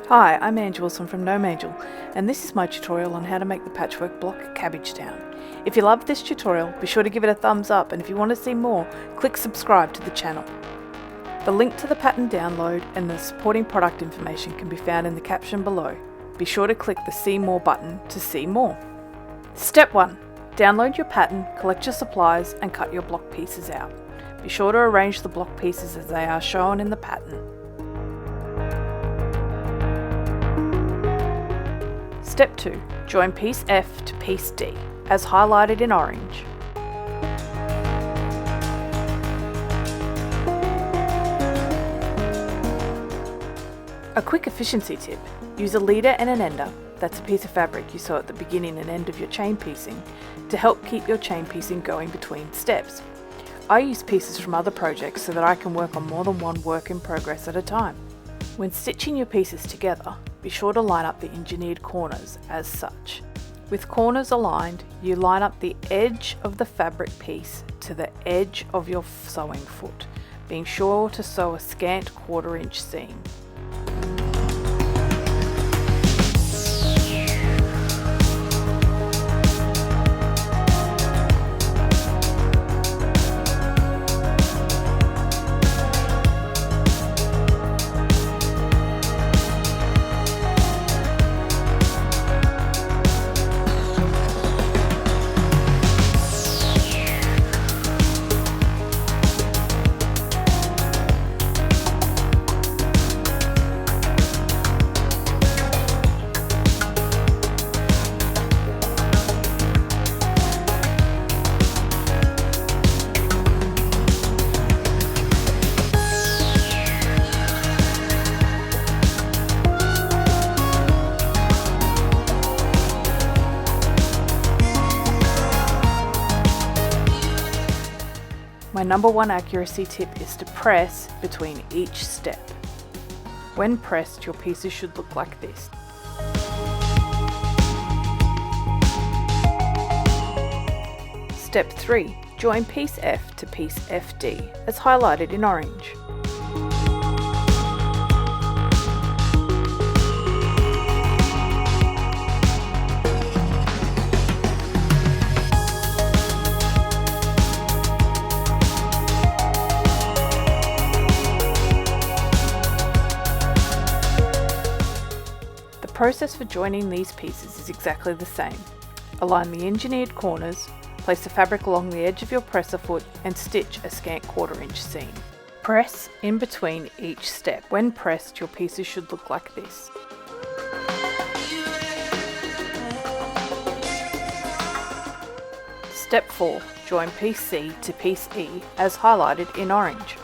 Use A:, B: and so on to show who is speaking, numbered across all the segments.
A: Hi, I'm Ange Wilson from Gnome Angel, and this is my tutorial on how to make the patchwork block Cabbagetown. If you loved this tutorial, be sure to give it a thumbs up, and if you want to see more, click subscribe to the channel. The link to the pattern download and the supporting product information can be found in the caption below. Be sure to click the See More button to see more. Step 1. Download your pattern, collect your supplies, and cut your block pieces out. Be sure to arrange the block pieces as they are shown in the pattern. Step 2. Join piece F to piece D, as highlighted in orange. A quick efficiency tip: use a leader and an ender, that's a piece of fabric you sew at the beginning and end of your chain piecing, to help keep your chain piecing going between steps. I use pieces from other projects so that I can work on more than one work in progress at a time. When stitching your pieces together, be sure to line up the engineered corners as such. With corners aligned, you line up the edge of the fabric piece to the edge of your sewing foot, being sure to sew a scant 1/4 inch seam. My number one accuracy tip is to press between each step. When pressed, your pieces should look like this. Step 3. Join piece F to piece FD, as highlighted in orange. The process for joining these pieces is exactly the same. Align the engineered corners, place the fabric along the edge of your presser foot, and stitch a scant 1/4 inch seam. Press in between each step. When pressed, your pieces should look like this. Step 4. Join piece C to piece E, as highlighted in orange.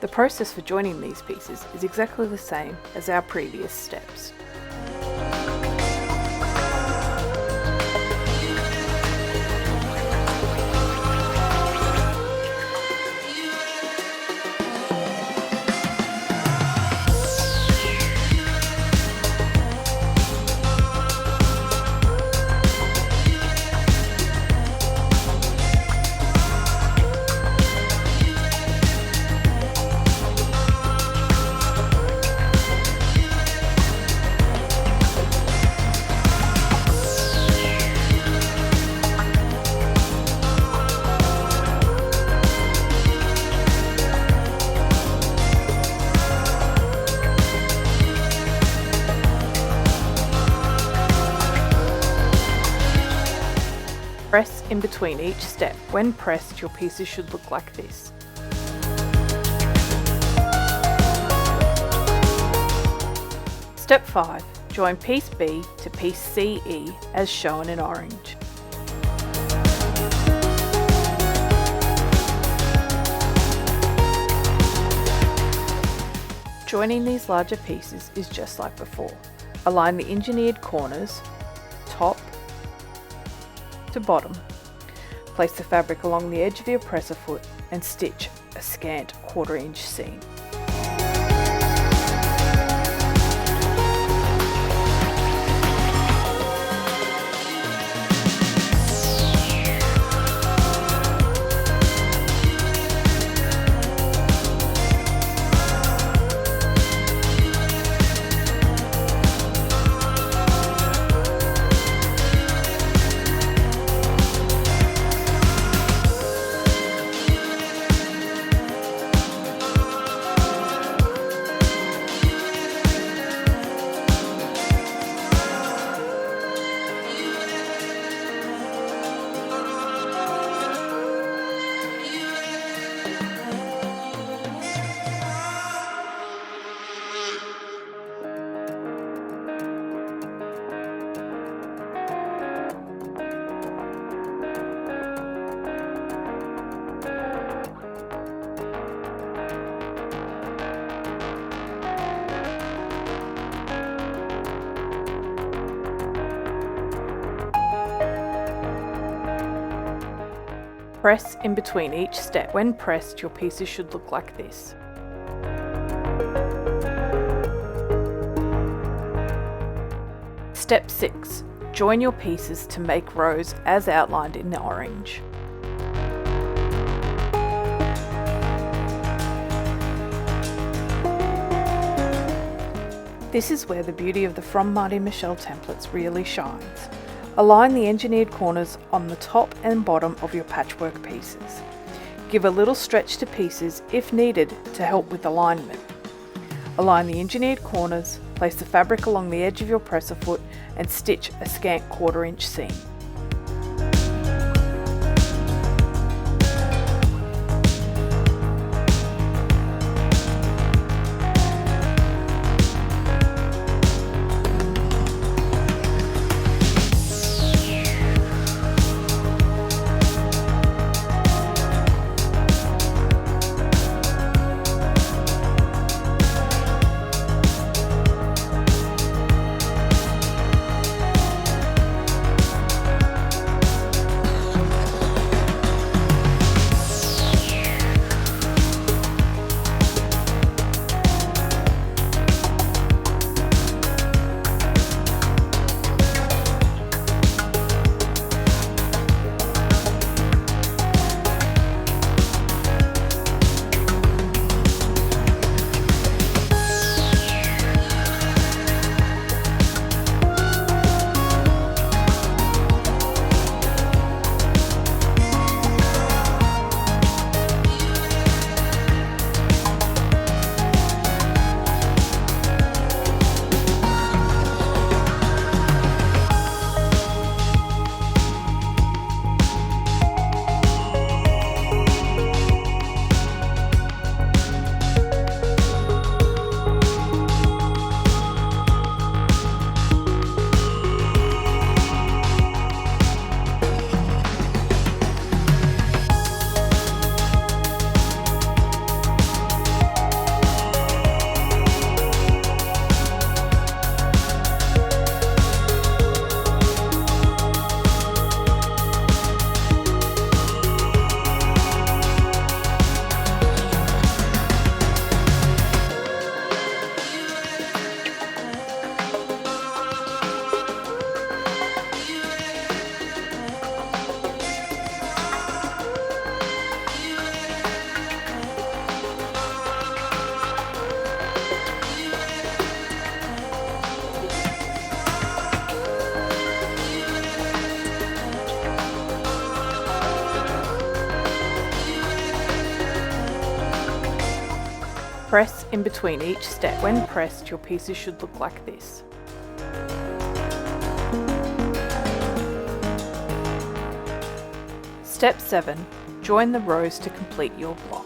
A: The process for joining these pieces is exactly the same as our previous steps. Press in between each step. When pressed, your pieces should look like this. Step 5. Join piece B to piece CE, as shown in orange. Joining these larger pieces is just like before. Align the engineered corners, top to bottom. Place the fabric along the edge of your presser foot and stitch a scant 1/4 inch seam. Press in between each step. When pressed, your pieces should look like this. Step 6. Join your pieces to make rows as outlined in the orange. This is where the beauty of the From Marty Michelle templates really shines. Align the engineered corners on the top and bottom of your patchwork pieces. Give a little stretch to pieces if needed to help with alignment. Align the engineered corners, place the fabric along the edge of your presser foot and stitch a scant 1/4 inch seam. Press in between each step. When pressed, your pieces should look like this. Step 7. Join the rows to complete your block.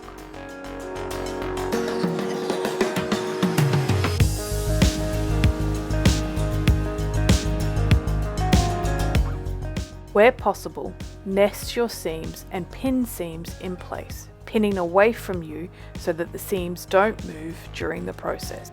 A: Where possible, nest your seams and pin seams in place, pinning away from you so that the seams don't move during the process.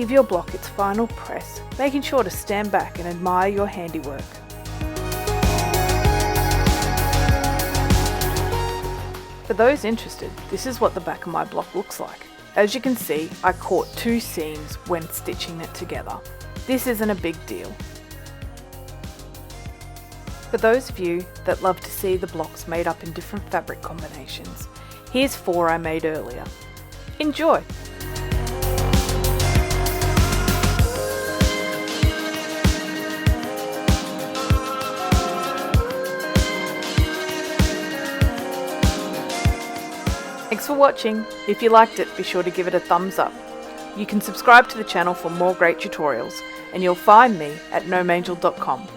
A: Give your block its final press, making sure to stand back and admire your handiwork. For those interested, this is what the back of my block looks like. As you can see, I caught 2 seams when stitching it together. This isn't a big deal. For those of you that love to see the blocks made up in different fabric combinations, here's 4 I made earlier. Enjoy! Thanks for watching. If you liked it, be sure to give it a thumbs up. You can subscribe to the channel for more great tutorials, and you'll find me at gnomangel.com.